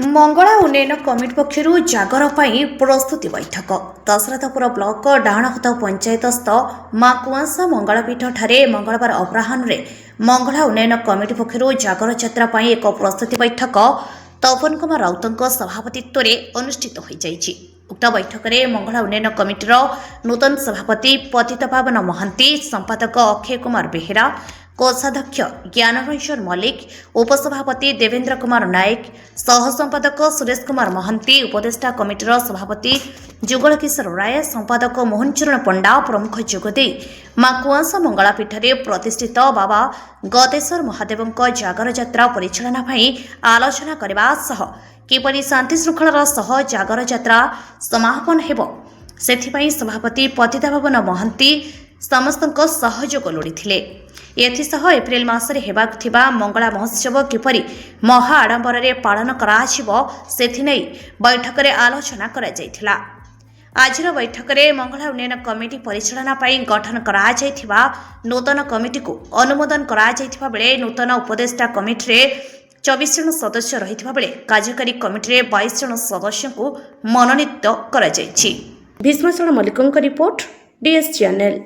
मंगला उन्नयन कमिटी पक्षर जागर प्रस्तुति बैठक दशरथपुर ब्लॉक डाणहत पंचायतस्थ माँ कुआंसा मंगलपीठ ठारे मंगलवार अपराह्न मंगला उन्नयन कमिटी पक्षर जागर यात्रा एक प्रस्तुति बैठक तपन कुमार राउत सभापतित्व अनुष्ठित हो जाइछि। उक्त बैठक में मंगला उन्नयन कमिटीर नूतन सभापति पतितपावन महांती, संपादक अक्षय कुमार बेहेरा, कोषाध्यक्ष ज्ञानरंजन मल्लिक, उपसभापति देवेन्द्र कुमार नायक, सहसंपादक सुरेश कुमार महांती, उपदेष्टा कमिटीर सभापति जुगल किशोर राय, संपादक मोहनचरण पंडा प्रमुख जोगदे माँ कुआंसा मंगलापीठ प्रतिष्ठित बाबा गतेश्वर महादेव जागर यात्रा परिचालना आलोचना करने सह किपरि शांति श्रृंखलार सह जागर यात्रा समापन हेब सेथिपाई सभापति पतितपावन महांती समस्त सहयोग लोड़ीथिले। एथिसह एप्रिल मासरे हेबाक थिबा मंगला महोत्सव किपरि महा आडंबर पालन कराजिबो सेथिनै बैठक रे आलोचना करा जायथिला। आजिर बैठक में मंगला उन्नयन कमिटी परिचालना गठन करा जायथिबा नूतन कमिटी को अनुमोदन करा जायथिबा बेले नूतन उपदेष्टा कमिटी रे 24 जन सदस्य रहिथिबा बेले कार्यकारी कमिटी रे 22 जन सदस्य को मनोनीत करा जायछि। भीष्मचरण मल्लिकଙ୍କ रिपोर्ट डीएस चैनल।